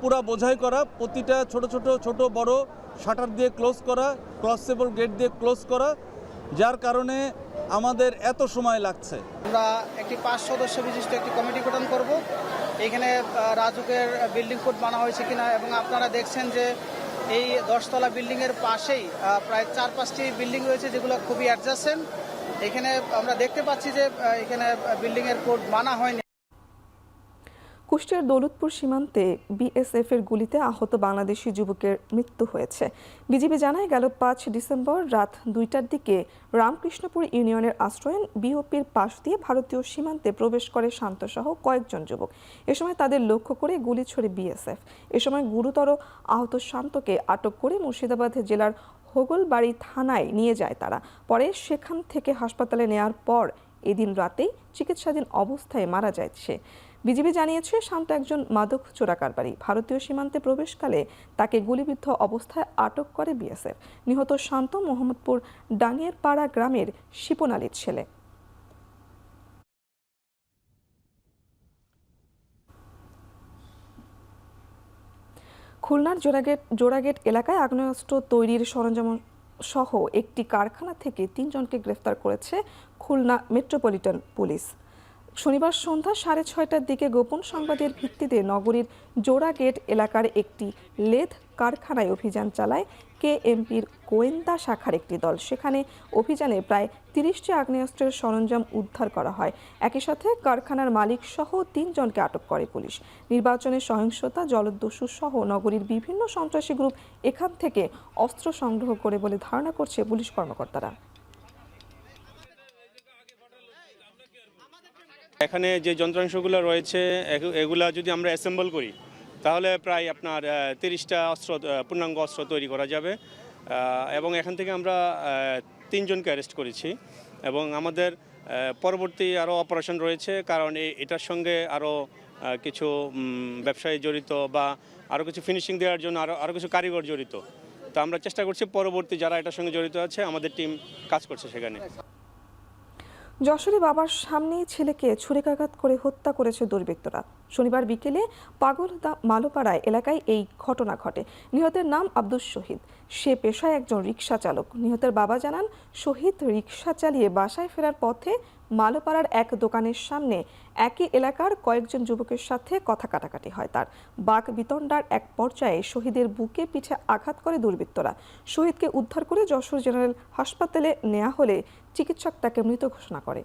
পুরা বোঝাই করা, প্রতিটা ছোট বড় শাটার দিয়ে ক্লোজ করা, ক্রসেবল গেট দিয়ে ক্লোজ করা, যার কারণে আমাদের এত সময় লাগছে। আমরা একটি 5 সদস্য বিশিষ্ট একটি কমিটি গঠন করব। এখানে রাজুকের বিল্ডিং কোড বানা হয়েছে কিনা, এবং আপনারা দেখছেন যে এই 10 তলা বিল্ডিংয়ের পাশেই প্রায় 4-5টি বিল্ডিং রয়েছে যেগুলো খুবই অ্যাডজাসেন্ট। এখানে আমরা দেখতে পাচ্ছি যে এখানে বিল্ডিংয়ের কোড মানা হয়নি। কুষ্টিয়ার দৌলতপুর সীমান্তে BSF এর গুলিতে আহত বাংলাদেশি যুবকের মৃত্যু হয়েছে। বিজিবি জানায়, গেল 5 ডিসেম্বর রাত 2টার দিকে রামকৃষ্ণপুর ইউনিয়নের আশ্রয়ন BOP-র পাশ দিয়ে ভারতীয় সীমান্তে প্রবেশ করে শান্তসহ কয়েকজন যুবক। এ সময় তাদের লক্ষ্য করে গুলি ছোড়ে BSF। এ সময় গুরুতর আহত শান্তকে আটক করে মুর্শিদাবাদ জেলার হোগলবাড়ি থানায় নিয়ে যায় তারা। পরে সেখান থেকে হাসপাতালে নেওয়ার পর এদিন রাতেই চিকিৎসাধীন অবস্থায় মারা যায় সে। বিজিবি জানিয়েছে, শান্ত একজন মাদক চোরা কারবারি। ভারতীয় সীমান্তে প্রবেশকালে তাকে গুলিবিদ্ধ অবস্থায় আটক করে BSF। নিহত শান্ত মোহাম্মদপুর ডাঙ্গের পাড়া গ্রামের শিপন আলীর ছেলে। খুলনার জোড়াগেট এলাকায় আগ্নেয়াস্ত্র তৈরির সরঞ্জাম সহ একটি কারখানা থেকে 3 জনকে গ্রেফতার করেছে খুলনা মেট্রোপলিটন পুলিশ। শনিবার সন্ধ্যা 6:30টার দিকে গোপন সংবাদের ভিত্তিতে নগরীর জোড়াগেট এলাকার একটি লেদ কারখানায় অভিযান চালায় কেএমপির গোয়েন্দা শাখার একটি দল। সেখানে অভিযানে প্রায় 30টি আগ্নেয়াস্ত্রের সরঞ্জাম উদ্ধার করা হয়। একই সাথে কারখানার মালিক সহ 3 জনকে আটক করে পুলিশ। নির্বাচনের সহিংসতা, জলদস্যু সহ নগরীর বিভিন্ন সন্ত্রাসী গ্রুপ এখান থেকে অস্ত্র সংগ্রহ করে বলে ধারণা করছে পুলিশ কর্মকর্তারা। এখানে যে যন্ত্রাংশগুলো রয়েছে এগুলা যদি আমরা অ্যাসেম্বল করি তাহলে প্রায় আপনার 30টা পূর্ণাঙ্গ অস্ত্র তৈরি করা যাবে এবং এখান থেকে আমরা 3 জনকে অ্যারেস্ট করেছি এবং আমাদের পরবর্তী আরও অপারেশন রয়েছে, কারণ এটার সঙ্গে আরও কিছু ব্যবসায়ী জড়িত বা আরও কিছু ফিনিশিং দেওয়ার জন্য আরও কিছু কারিগর জড়িত। তো আমরা চেষ্টা করছি পরবর্তী যারা এটার সঙ্গে জড়িত আছে আমাদের টিম কাজ করছে সেখানে। যশোরে বাবার সামনেই ছেলেকে ছুরিকাঘাত করে হত্যা করেছে দুর্বৃত্তরা। শনিবার বিকেলে পাগলদা মালোপাড়ায় এলাকায় এই ঘটনা ঘটে। নিহতের নাম আব্দুস শহীদ। সে পেশায় একজন রিকশা চালক। নিহতের বাবা জানান, শহীদ রিকশা চালিয়ে বাসায় ফেরার পথে মালোপাড়ার এক দোকানের সামনে একই এলাকার কয়েকজন যুবকের সাথে কথা কাটাকাটি হয় তার। বাক বিতণ্ডার এক পর্যায়ে শহীদের বুকে পিঠে আঘাত করে দুর্বৃত্তরা। শহীদকে উদ্ধার করে যশোর জেনারেল হাসপাতালে নেওয়া হলে চিকিৎসক তাকে মৃত ঘোষণা করে।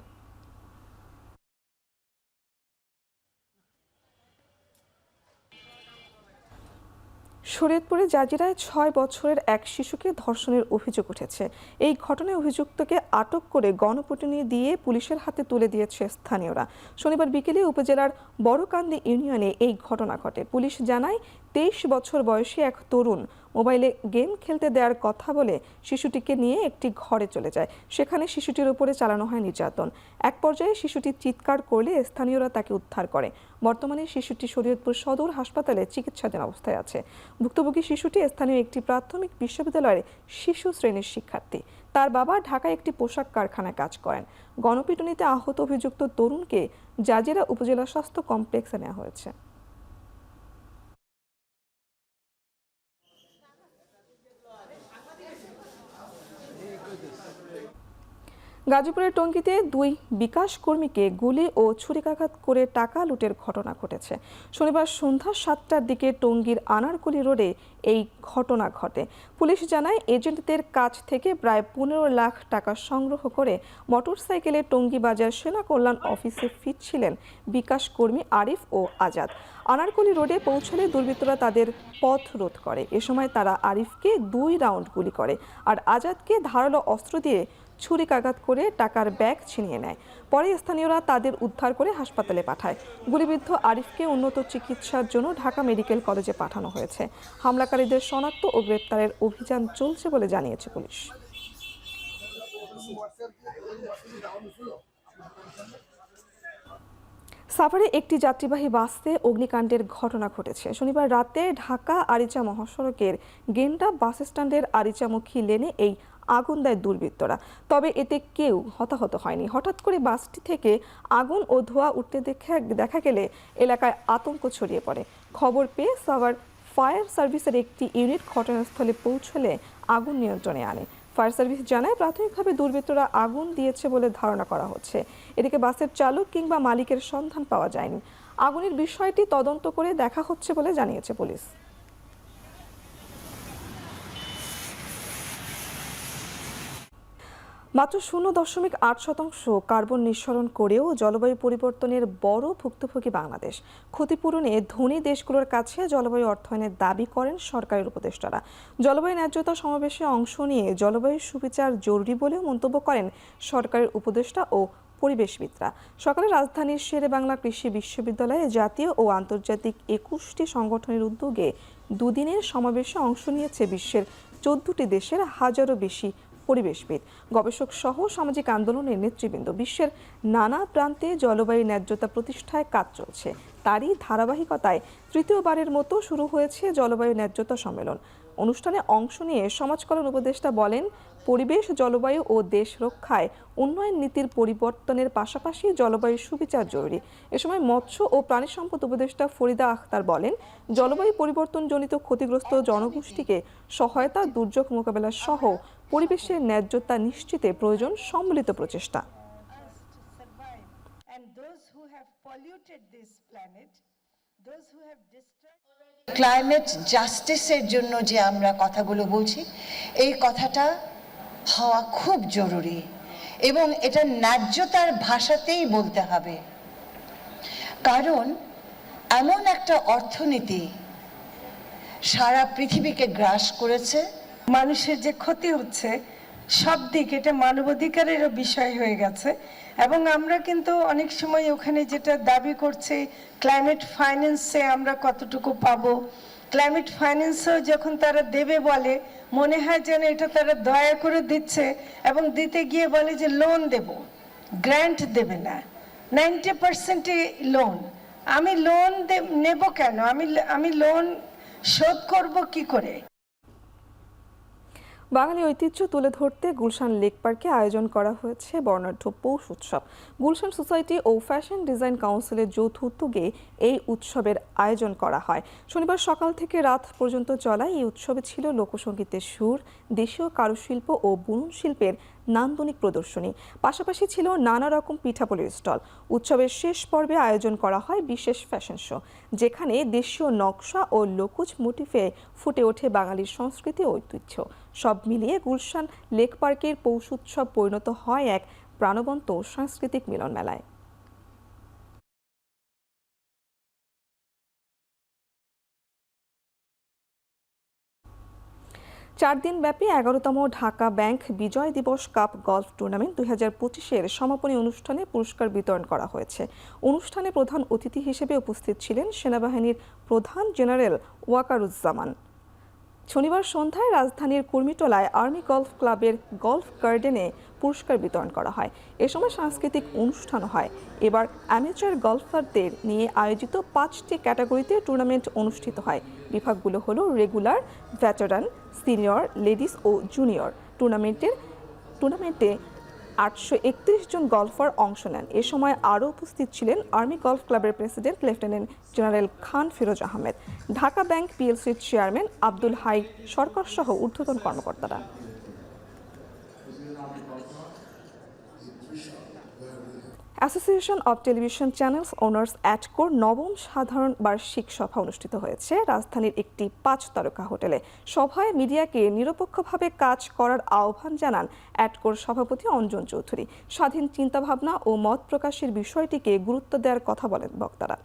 শরীয়তপুরে জাজিরায় 6 বছরের এক শিশুকে ধর্ষণের অভিযোগ উঠেছে। এই ঘটনায় অভিযুক্তকে আটক করে গণপিটুনি দিয়ে পুলিশের হাতে তুলে দিয়েছে স্থানীয়রা। শনিবার বিকেলে উপজেলার বড়কান্দি ইউনিয়নে এই ঘটনা ঘটে। পুলিশ জানায়, 23 বছর বয়সী এক তরুণ মোবাইলে গেম খেলতে দেওয়ার কথা বলে শিশুটিকে নিয়ে একটি ঘরে চলে যায়। সেখানে শিশুটির উপরে চালানো হয় নির্যাতন। এক পর্যায়ে শিশুটি চিৎকার করলে স্থানীয়রা তাকে উদ্ধার করে। বর্তমানে শিশুটি শরীয়তপুর সদর হাসপাতালে চিকিৎসাধীন অবস্থায় আছে। ভুক্তভোগী শিশুটি স্থানীয় একটি প্রাথমিক বিশ্ববিদ্যালয়ের শিশু শ্রেণীর শিক্ষার্থী। তার বাবা ঢাকায় একটি পোশাক কারখানায় কাজ করেন। গণপিটুনিতে আহত অভিযুক্ত তরুণকে জাজিরা উপজেলা স্বাস্থ্য কমপ্লেক্সে নেওয়া হয়েছে। গাজীপুরের টঙ্গীতে 2 বিকাশ কর্মীকে গুলি ও ছুরিকাঘাত করে টাকা লুটের ঘটনা ঘটেছে। শনিবার সন্ধ্যা 7টার দিকে টঙ্গীর আনারকলি রোডে এই ঘটনা ঘটে। পুলিশ জানায়, এজেন্টদের কাছ থেকে প্রায় 15 লাখ টাকা সংগ্রহ করে মোটরসাইকেলে টঙ্গী বাজার সেনা কল্যাণ অফিসে ফিরছিলেন বিকাশ কর্মী আরিফ ও আজাদ। আনারকলি রোডে পৌঁছলে দুর্বৃত্তরা তাদের পথ রোধ করে। এ সময় তারা আরিফকে 2 রাউন্ড গুলি করে আর আজাদকে ধারালো অস্ত্র দিয়ে ছুরিকাঘাত করে টাকার ব্যাগ ছিনিয়ে নেয়। পরে স্থানীয়রা তাদের উদ্ধার করে হাসপাতালে পাঠায়। গুলিবিদ্ধ আরিফকে উন্নত চিকিৎসার জন্য ঢাকা মেডিকেল কলেজে পাঠানো হয়েছে। হামলাকারীদের শনাক্ত ও গ্রেপ্তারের অভিযান চলছে বলে জানিয়েছে পুলিশ। সাভারে একটি যাত্রীবাহী বাসে অগ্নিকাণ্ডের ঘটনা ঘটেছে। শনিবার রাতে ঢাকা আরিচা মহাসড়কের গেন্ডা বাস স্ট্যান্ডের আরিচামুখী লেনে এই আগুন দেয় দুর্বৃত্তরা। তবে এতে কেউ হতাহত হয়নি। হঠাৎ করে বাসটি থেকে আগুন ও ধোঁয়া উঠতে দেখা গেলে এলাকায় আতঙ্ক ছড়িয়ে পড়ে। খবর পেয়ে সাভার ফায়ার সার্ভিসের একটি ইউনিট ঘটনাস্থলে পৌঁছলে আগুন নিয়ন্ত্রণে আনে। ফায়ার সার্ভিস জানায়, প্রাথমিকভাবে দুর্বৃত্তরা আগুন দিয়েছে বলে ধারণা করা হচ্ছে। এদিকে বাসের চালক কিংবা মালিকের সন্ধান পাওয়া যায়নি। আগুনের বিষয়টি তদন্ত করে দেখা হচ্ছে বলে জানিয়েছে পুলিশ। মাত্র 0.8% কার্বন নিঃসরণ করেও জলবায়ু পরিবর্তনের বড় ভুক্তভোগী বাংলাদেশ। ক্ষতিপূরণে ধনী দেশগুলোর কাছে জলবায়ু অর্থায়নের দাবি করেন সরকারের উপদেষ্টারা। জলবায়ু ন্যায্যতা সমাবেশে অংশ নিয়ে জলবায়ু সুবিচার জরুরি বলেও মন্তব্য করেন সরকারের উপদেষ্টা ও পরিবেশবিদরা। সকালে রাজধানীর শেরেবাংলা কৃষি বিশ্ববিদ্যালয়ে জাতীয় ও আন্তর্জাতিক 21টি সংগঠনের উদ্যোগে 2 দিনের সমাবেশে অংশ নিয়েছে বিশ্বের 14টি দেশের হাজারও বেশি পরিবেশবিদ, গবেষক সহ সামাজিক আন্দোলনের নেতৃবৃন্দ। বিশ্বের নানা প্রান্তে জলবায়ু ন্যায্যতা প্রতিষ্ঠায় কাজ চলছে। তারই ধারাবাহিকতায় তৃতীয়বারের মতো শুরু হয়েছে জলবায়ু ন্যায্যতা সম্মেলন। অনুষ্ঠানে অংশ নিয়ে সমাজ কল্যাণ উপদেষ্টা বলেন, পরিবেশ, জলবায়ু ও দেশ রক্ষায় উন্নয়ন নীতির পরিবর্তনের পাশাপাশি জলবায়ু সুবিচার জরুরি। এ সময় মৎস্য ও প্রাণী সম্পদ উপদেষ্টা ফরিদা আখতার বলেন, জলবায়ু পরিবর্তনজনিত ক্ষতিগ্রস্ত জনগোষ্ঠীকে সহায়তা, দুর্যোগ মোকাবেলা সহ পরিবেশের ন্যায্যতা নিশ্চিতে প্রয়োজন সম্মিলিত প্রচেষ্টা। ক্লাইমেট জাস্টিসের জন্য যে আমরা কথাগুলো বলছি, এই কথাটা হওয়া খুব জরুরি এবং এটা ন্যায্যতার ভাষাতেই বলতে হবে। কারণ এমন একটা অর্থনীতি সারা পৃথিবীকে গ্রাস করেছে, মানুষের যে ক্ষতি হচ্ছে সব দিক, এটা মানবাধিকারেরও বিষয় হয়ে গেছে। এবং আমরা কিন্তু অনেক সময় ওখানে যেটা দাবি করছে ক্লাইমেট ফাইন্যান্সে আমরা কতটুকু পাবো, ক্লাইমেট ফাইন্যান্সও যখন তারা দেবে বলে মনে হয় যেন এটা তারা দয়া করে দিচ্ছে এবং দিতে গিয়ে বলে যে লোন দেব, গ্র্যান্ট দেবে না। 90% লোন। আমি লোন নেব কেন? আমি লোন শোধ করব কি করে? বাঙালি ঐতিহ্য তুলে ধরতে গুলশান লেক পার্কে আয়োজন করা হয়েছে বর্ণাঢ্য পৌষ উৎসব। গুলশান সোসাইটি ও ফ্যাশন ডিজাইন কাউন্সিলের যৌথ উদ্যোগে এই উৎসবের আয়োজন করা হয়। শনিবার সকাল থেকে রাত পর্যন্ত চলা এই উৎসবে ছিল লোকসঙ্গীতের সুর, দেশীয় কারুশিল্প ও বুনন শিল্পের নান্দনিক প্রদর্শনী, পাশাপাশি ছিল নানা রকম পিঠাপুলির স্টল। উৎসবের শেষ পর্বে আয়োজন করা হয় বিশেষ ফ্যাশন শো, যেখানে দেশীয় নকশা ও লোকজ মোটিফে ফুটে ওঠে বাঙালির সংস্কৃতি ও ঐতিহ্য। সব মিলিয়ে গুলশান লেক পার্কের পৌষ উৎসব পরিণত হয় এক প্রাণবন্ত সাংস্কৃতিক মিলন মেলায়। চার দিন ব্যাপী 11তম ঢাকা ব্যাংক বিজয় দিবস কাপ গলফ টুর্নামেন্ট 2025-এর সমাপনী অনুষ্ঠানে পুরস্কার বিতরণ করা হয়েছে। অনুষ্ঠানে প্রধান অতিথি হিসেবে উপস্থিত ছিলেন সেনাবাহিনীর প্রধান জেনারেল ওয়াকারুজ্জামান। শনিবার সন্ধ্যায় রাজধানীর কুর্মিটোলায় আর্মি গলফ ক্লাবের গলফ গার্ডেনে পুরস্কার বিতরণ করা হয়। এ সময় সাংস্কৃতিক অনুষ্ঠান হয়। এবার অ্যামেচার গলফারদের নিয়ে আয়োজিত 5টি ক্যাটাগরিতে টুর্নামেন্ট অনুষ্ঠিত হয়। বিভাগগুলো হলো রেগুলার, ভেটারান, সিনিয়র, লেডিস ও জুনিয়র। টুর্নামেন্টে 831 জন গলফার অংশ নেন। এ সময় আরও উপস্থিত ছিলেন আর্মি গলফ ক্লাবের president lieutenant general Khan Firoz Ahmed, Dhaka bank পিএলসির চেয়ারম্যান আব্দুল হাই সরকার সহ ঊর্ধ্বতন কর্মকর্তারা। Association of television channels owners অ্যাটকোর নবম সাধারণ বার্ষিক সভা অনুষ্ঠিত হয়েছে রাজধানীর একটি 5 তারকা হোটেলে। সভায় মিডিয়াকে নিরপেক্ষভাবে কাজ করার আহ্বান জানান অ্যাটকোর সভাপতি অঞ্জন চৌধুরী। স্বাধীন চিন্তাভাবনা ও মত প্রকাশের বিষয়টিকে গুরুত্ব দেওয়ার কথা বলেন বক্তারা।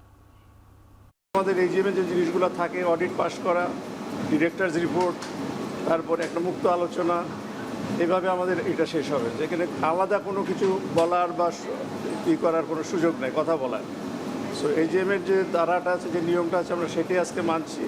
আমাদের এজিএমে যে জিনিসগুলো থাকে, অডিট পাস করা, ডিরেক্টরস রিপোর্ট, তারপর একটা মুক্ত আলোচনা, এভাবে আমাদের এটা শেষ হবে, যেখানে আলাদা কোনো কিছু বলার বা ই করার কোনো সুযোগ নেই, কথা বলার। সো এজিএমের যে ধারাটা আছে, যে নিয়মটা আছে, আমরা সেটাই আজকে মানছি।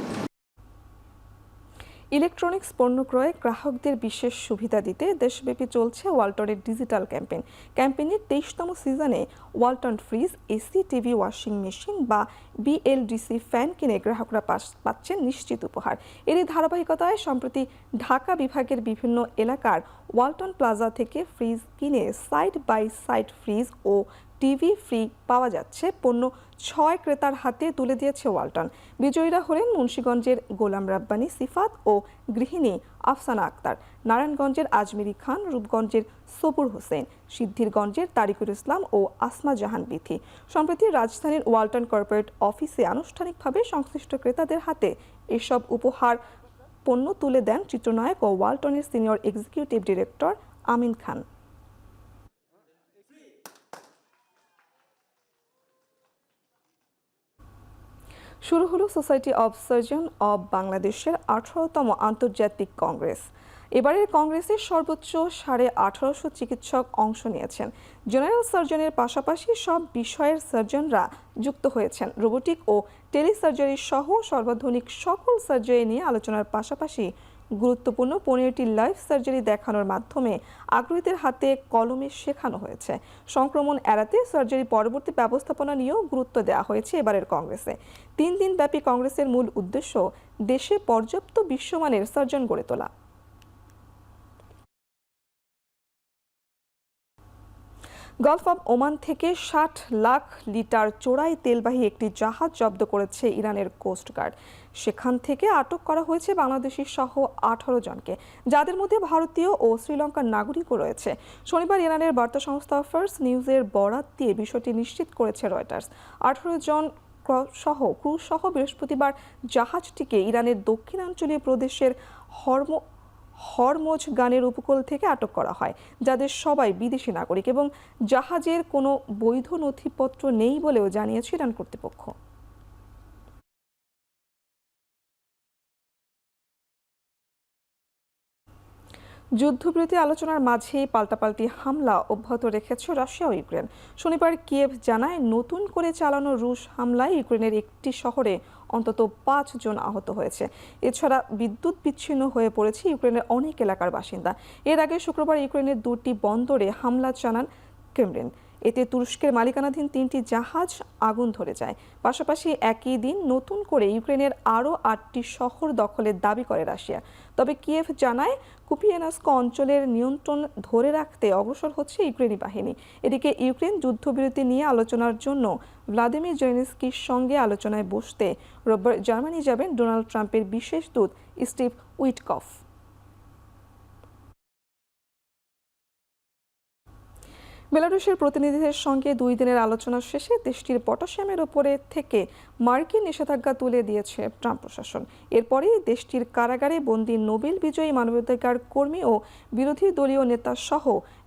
ইলেকট্রনিক্স পণ্য ক্রয়ে গ্রাহকদের বিশেষ সুবিধা দিতে দেশব্যাপী চলছে ওয়ালটনের ডিজিটাল ক্যাম্পেইন। ক্যাম্পেইনের 23তম সিজনে Walton fridge, AC, TV, washing machine বা বিএলডিসি ফ্যান কিনে গ্রাহকরা পাচ্ছেন নিশ্চিত উপহার। এরই ধারাবাহিকতায় সম্প্রতি ঢাকা বিভাগের বিভিন্ন এলাকার ওয়ালটন প্লাজা থেকে ফ্রিজ কিনে সাইড বাই সাইড ফ্রিজ ও টিভি ফ্রি পাওয়া যাচ্ছে। পণ্য 6 ক্রেতার হাতে তুলে দিয়েছে ওয়ালটন। বিজয়ীরা হলেন মুন্সিগঞ্জের গোলাম রাব্বানী সিফাত ও গৃহিণী আফসানা আক্তার, নারায়ণগঞ্জের আজমিরি খান, রূপগঞ্জের সবুর হোসেন, সিদ্ধিরগঞ্জের তারিকুল ইসলাম ও আসমা জাহান বিথি। সম্প্রতি রাজধানীর ওয়ালটন কর্পোরেট অফিসে আনুষ্ঠানিকভাবে সংশ্লিষ্ট ক্রেতাদের হাতে এসব উপহার পণ্য তুলে দেন চিত্রনায়ক ও ওয়ালটনের senior executive director Amin Khan. শুরু হলো সোসাইটি অব সার্জন অব বাংলাদেশের 18তম আন্তর্জাতিক কংগ্রেস। এবারের কংগ্রেসে সর্বোচ্চ 1850 চিকিৎসক অংশ নিয়েছেন। জেনারেল সার্জনের পাশাপাশি সব বিষয়ের সার্জনরা যুক্ত হয়েছেন। রোবোটিক ও টেলিসার্জারি সহ সর্বাধুনিক সকল সার্জারি নিয়ে আলোচনার পাশাপাশি গুরুত্বপূর্ণ 15টি লাইফ সার্জারি দেখানোর মাধ্যমে আগ্রহীদের হাতে কলমে শেখানো হয়েছে। সংক্রমণ এড়াতে সার্জারি পরবর্তী ব্যবস্থাপনা নিয়েও গুরুত্ব দেওয়া হয়েছে এবারের কংগ্রেসে। 3 দিন ব্যাপী কংগ্রেসের মূল উদ্দেশ্য দেশে পর্যাপ্ত বিশ্বমানের সার্জন গড়ে তোলা। গালফ অব ওমান থেকে 60 লাখ লিটার চোরাই তেলবাহী একটি জাহাজ জব্দ করেছে ইরানের কোস্টগার্ড। সেখান থেকে আটক করা হয়েছে বাংলাদেশি সহ 18 জনকে, যাদের মধ্যে ভারতীয় ও শ্রীলঙ্কার নাগরিকও রয়েছে। শনিবার ইরানের বার্তা সংস্থা ফার্স নিউজের বরাত দিয়ে বিষয়টি নিশ্চিত করেছে রয়টার্স। 18 জন ক্রুজ সহ বৃহস্পতিবার জাহাজটিকে ইরানের দক্ষিণাঞ্চলীয় প্রদেশের হরমোজগানের উপকূল থেকে আটক করা হয়, যাদের সবাই বিদেশি নাগরিক এবং জাহাজের কোনো বৈধ নথিপত্র নেই বলেও জানিয়েছে ইরান কর্তৃপক্ষ। যুদ্ধবিরতি আলোচনার মাঝে পাল্টাপাল্টি হামলা অব্যাহত রেখেছে রাশিয়া ও ইউক্রেন। শনিবার কিয়েভ জানায়, নতুন করে চালানো রুশ হামলায় ইউক্রেনের একটি শহরে অন্তত 5 জন আহত হয়েছে। এছাড়া বিদ্যুৎ বিচ্ছিন্ন হয়ে পড়েছে ইউক্রেনের অনেক এলাকার বাসিন্দা। এর আগে শুক্রবার ইউক্রেনের 2টি বন্দরে হামলা চালান ক্রেমলিন। এতে তুরস্কের মালিকানাধীন 3টি জাহাজ আগুন ধরে যায়। পাশাপাশি একই দিন নতুন করে ইউক্রেনের আরও 8টি শহর দখলের দাবি করে রাশিয়া। তবে কিয়েভ জানায়, কুপিয়ানস্ক অঞ্চলের নিয়ন্ত্রণ ধরে রাখতে অগ্রসর হচ্ছে ইউক্রেনি বাহিনী। এদিকে ইউক্রেন যুদ্ধবিরতি নিয়ে আলোচনার জন্য ভ্লাদিমির জেলেনস্কির সঙ্গে আলোচনায় বসতে রোববার জার্মানি যাবেন ডোনাল্ড ট্রাম্পের বিশেষ দূত স্টিভ উইটকফ। বেলারুশের প্রতিনিধিদের সঙ্গে 2 দিনের আলোচনা শেষে দেশটির পটাশিয়ামের উপরে থেকে মার্কিন নিষেধাজ্ঞা তুলে দিয়েছে ট্রাম্প প্রশাসন। এরপরই দেশটির কারাগারে বন্দী নোবেল বিজয়ী মানবাধিকার কর্মী ও বিরোধী দলীয় নেতা সহ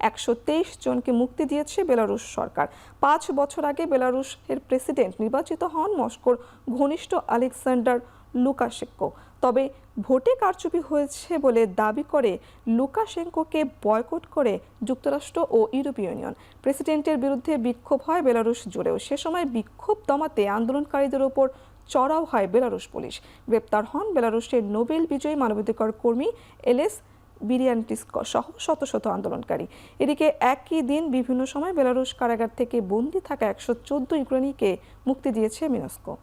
123 জনকে মুক্তি দিয়েছে বেলারুশ সরকার। 5 বছর আগে বেলারুশের প্রেসিডেন্ট নির্বাচিত হন মস্কোর ঘনিষ্ঠ আলেক্সান্ডার লুকাশেঙ্কো। তবে ভোটে কারচুপি হয়েছে বলে দাবি করে লুকাশেঙ্কোকে বয়কট করে যুক্তরাষ্ট্র ও ইউরোপীয় ইউনিয়ন। প্রেসিডেন্টের বিরুদ্ধে বিক্ষোভ হয় বেলারুশ জুড়েও। সে সময় বিক্ষোভ দমাতে আন্দোলনকারীদের ওপর চড়াও হয় বেলারুশ পুলিশ। গ্রেপ্তার হন বেলারুশের নোবেল বিজয়ী মানবাধিকার কর্মী এলেস বিরিয়ান্টিস সহ শত শত আন্দোলনকারী। এদিকে একই দিন বিভিন্ন সময় বেলারুশ কারাগার থেকে বন্দী থাকা 114 ইউক্রেনীকে মুক্তি দিয়েছে মিনস্কো।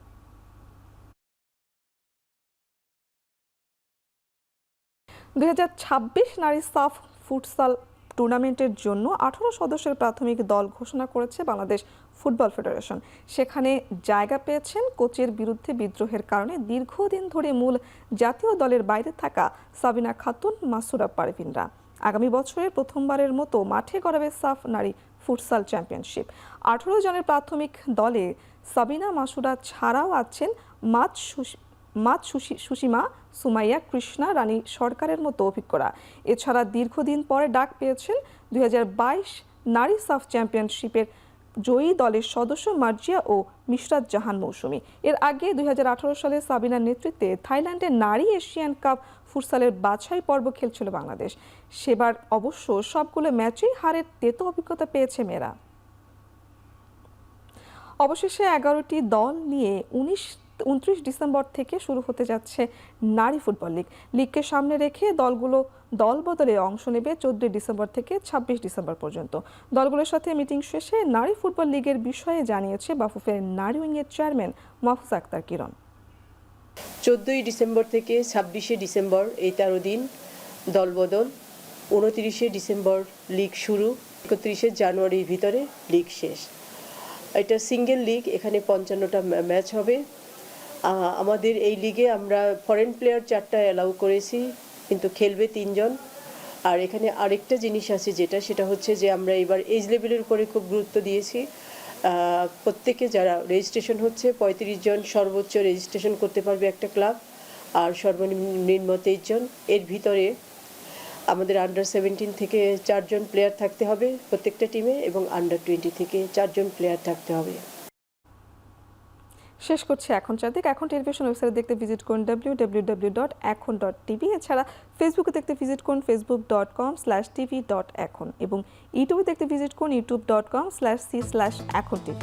2026 নারী সাফ ফুটসাল টুর্নামেন্টের জন্য 18 সদস্যের প্রাথমিক দল ঘোষণা করেছে বাংলাদেশ ফুটবল ফেডারেশন। সেখানে জায়গা পেয়েছেন কোচের বিরুদ্ধে বিদ্রোহের কারণে দীর্ঘদিন ধরে মূল জাতীয় দলের বাইরে থাকা সাবিনা খাতুন, মাসুরা পারভিনরা। আগামী বছরের প্রথমবারের মতো মাঠে গড়াবে সাফ নারী ফুটসাল চ্যাম্পিয়নশিপ। 18 জনের প্রাথমিক দলে সাবিনা, মাসুরা ছাড়াও আছেন সুষিমা, সুমাইয়া, কৃষ্ণা, রানী সরকারের মতো অভিজ্ঞরা। এছাড়া দীর্ঘদিন পরে ডাক পেয়েছেন 2022 নারী সাফ চ্যাম্পিয়নশিপের জয়ী দলের সদস্য মার্জিয়া ও মিশরাত জাহান মৌসুমী। এর আগে 2018 সালে সাবিনার নেতৃত্বে থাইল্যান্ডে নারী এশিয়ান কাপ ফুটসালের বাছাই পর্ব খেলছিল বাংলাদেশ। সেবার অবশ্য সবগুলো ম্যাচেই হারের তেতো অভিজ্ঞতা পেয়েছে মেয়েরা। অবশেষে 11টি দল নিয়ে 29 ডিসেম্বর থেকে শুরু হতে যাচ্ছে নারী ফুটবল লীগ। লীগকে সামনে রেখে দলগুলো দল বদলে অংশ নেবে 14 ডিসেম্বর থেকে 26 ডিসেম্বর পর্যন্ত। দলগুলোর সাথে মিটিং শেষে নারী ফুটবল লীগের বিষয়ে জানিয়েছে বাফুফের নারী উইংয়ের চেয়ারম্যান মাহফুজা আক্তার কিরণ। 14 ডিসেম্বর থেকে 26 ডিসেম্বর এই 13 দিন দলবদল, 29 ডিসেম্বর লীগ শুরু, 31 জানুয়ারির ভিতরে লীগ শেষ। এটা সিঙ্গেল লীগ, এখানে 55টা ম্যাচ হবে। আমাদের এই লিগে আমরা ফরেন প্লেয়ার 4টা অ্যালাউ করেছি, কিন্তু খেলবে 3 জন। আর এখানে আরেকটা জিনিস আছে সেটা হচ্ছে যে আমরা এবার এজ লেভেলের উপরে খুব গুরুত্ব দিয়েছি। প্রত্যেকে যারা রেজিস্ট্রেশন হচ্ছে 35 জন সর্বোচ্চ রেজিস্ট্রেশন করতে পারবে একটা ক্লাব, আর সর্বনিম্ন 23 জন। এর ভিতরে আমাদের আন্ডার 17 থেকে 4 জন প্লেয়ার থাকতে হবে প্রত্যেকটা টিমে, এবং আন্ডার 20 থেকে 4 জন প্লেয়ার থাকতে হবে। শেষ করছে এখন চারদিক। এখন টেলিভিশন ওয়েবসাইট দেখতে ভিজিট করুন www.ekhon.tv। এছাড়া ফেসবুকে দেখতে ভিজিট করুন facebook.com/tv.ekhon এবং ইউটিউবে দেখতে ভিজিট করুন youtube.com/c/ekhon tv।